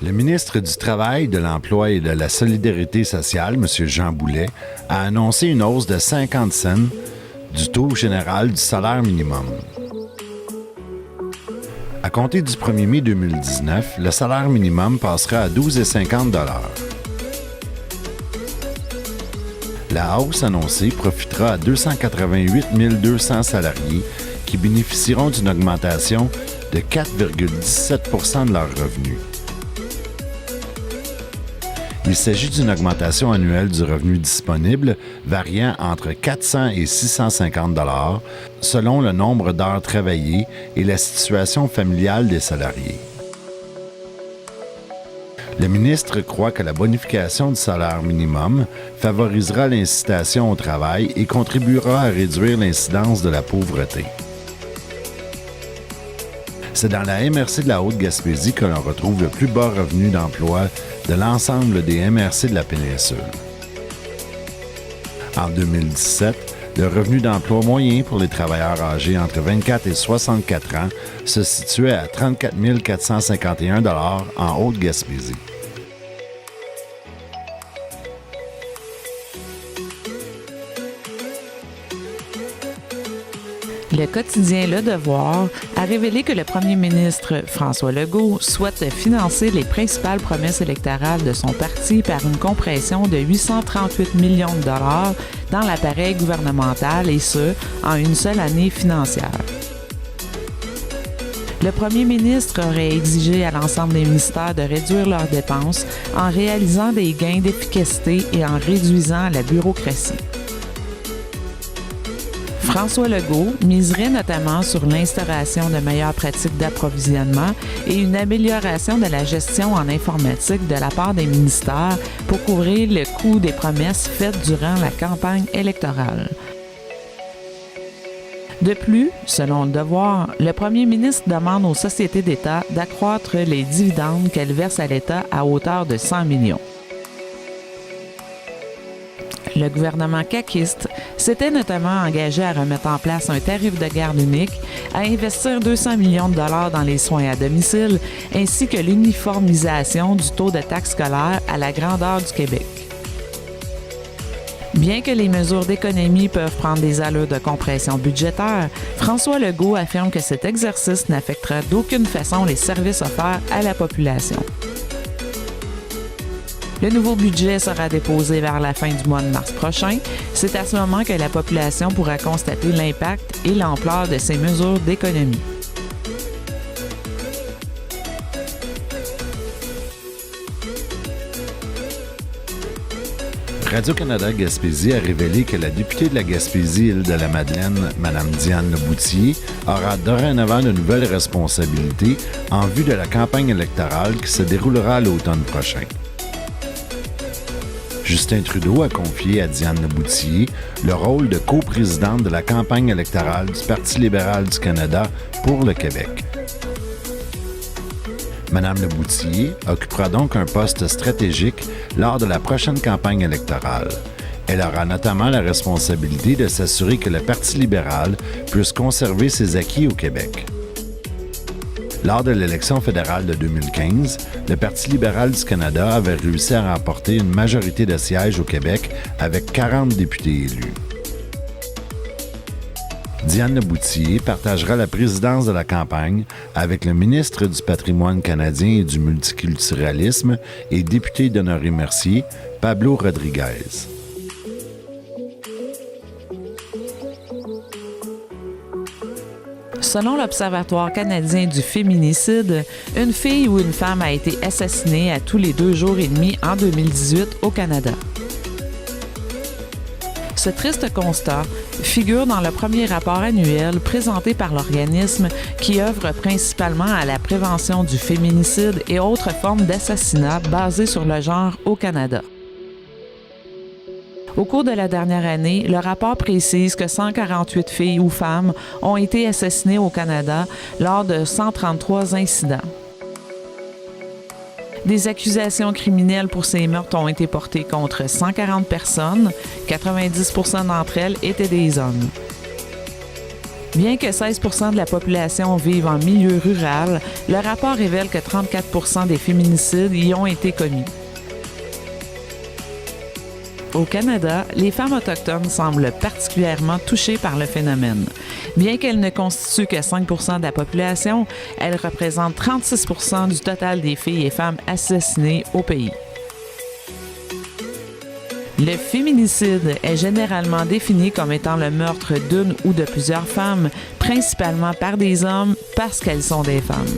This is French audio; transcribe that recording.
Le ministre du Travail, de l'Emploi et de la Solidarité sociale, M. Jean Boulet, a annoncé une hausse de 50 cents du taux général du salaire minimum. À compter du 1er mai 2019, le salaire minimum passera à 12,50 $. La hausse annoncée profitera à 288 200 salariés qui bénéficieront d'une augmentation de 4,17 % de leurs revenus. Il s'agit d'une augmentation annuelle du revenu disponible variant entre 400 et 650 $ selon le nombre d'heures travaillées et la situation familiale des salariés. Le ministre croit que la bonification du salaire minimum favorisera l'incitation au travail et contribuera à réduire l'incidence de la pauvreté. C'est dans la MRC de la Haute-Gaspésie que l'on retrouve le plus bas revenu d'emploi de l'ensemble des MRC de la péninsule. En 2017, le revenu d'emploi moyen pour les travailleurs âgés entre 24 et 64 ans se situait à 34 451 $ en Haute-Gaspésie. Le quotidien Le Devoir a révélé que le premier ministre François Legault souhaite financer les principales promesses électorales de son parti par une compression de 838 millions de dollars dans l'appareil gouvernemental et ce, en une seule année financière. Le premier ministre aurait exigé à l'ensemble des ministères de réduire leurs dépenses en réalisant des gains d'efficacité et en réduisant la bureaucratie. François Legault miserait notamment sur l'instauration de meilleures pratiques d'approvisionnement et une amélioration de la gestion en informatique de la part des ministères pour couvrir le coût des promesses faites durant la campagne électorale. De plus, selon Le Devoir, le premier ministre demande aux sociétés d'État d'accroître les dividendes qu'elles versent à l'État à hauteur de 100 millions. Le gouvernement caquiste s'était notamment engagé à remettre en place un tarif de garde unique, à investir 200 millions de dollars dans les soins à domicile, ainsi que l'uniformisation du taux de taxe scolaire à la grandeur du Québec. Bien que les mesures d'économie peuvent prendre des allures de compression budgétaire, François Legault affirme que cet exercice n'affectera d'aucune façon les services offerts à la population. Le nouveau budget sera déposé vers la fin du mois de mars prochain. C'est à ce moment que la population pourra constater l'impact et l'ampleur de ces mesures d'économie. Radio-Canada Gaspésie a révélé que la députée de la Gaspésie-Île-de-la-Madeleine, Mme Diane Leboutillier, aura dorénavant de nouvelles responsabilités en vue de la campagne électorale qui se déroulera à l'automne prochain. Justin Trudeau a confié à Diane Leboutillier le rôle de coprésidente de la campagne électorale du Parti libéral du Canada pour le Québec. Mme Leboutillier occupera donc un poste stratégique lors de la prochaine campagne électorale. Elle aura notamment la responsabilité de s'assurer que le Parti libéral puisse conserver ses acquis au Québec. Lors de l'élection fédérale de 2015, le Parti libéral du Canada avait réussi à remporter une majorité de sièges au Québec avec 40 députés élus. Diane Leboutillier partagera la présidence de la campagne avec le ministre du Patrimoine canadien et du multiculturalisme et député d'Honoré-Mercier, Pablo Rodriguez. Selon l'Observatoire canadien du féminicide, une fille ou une femme a été assassinée à tous les 2 jours et demi en 2018 au Canada. Ce triste constat figure dans le premier rapport annuel présenté par l'organisme qui œuvre principalement à la prévention du féminicide et autres formes d'assassinat basées sur le genre au Canada. Au cours de la dernière année, le rapport précise que 148 filles ou femmes ont été assassinées au Canada lors de 133 incidents. Des accusations criminelles pour ces meurtres ont été portées contre 140 personnes, 90% d'entre elles étaient des hommes. Bien que 16 % de la population vive en milieu rural, le rapport révèle que 34 % des féminicides y ont été commis. Au Canada, les femmes autochtones semblent particulièrement touchées par le phénomène. Bien qu'elles ne constituent que 5 % de la population, elles représentent 36 % du total des filles et femmes assassinées au pays. Le féminicide est généralement défini comme étant le meurtre d'une ou de plusieurs femmes, principalement par des hommes parce qu'elles sont des femmes.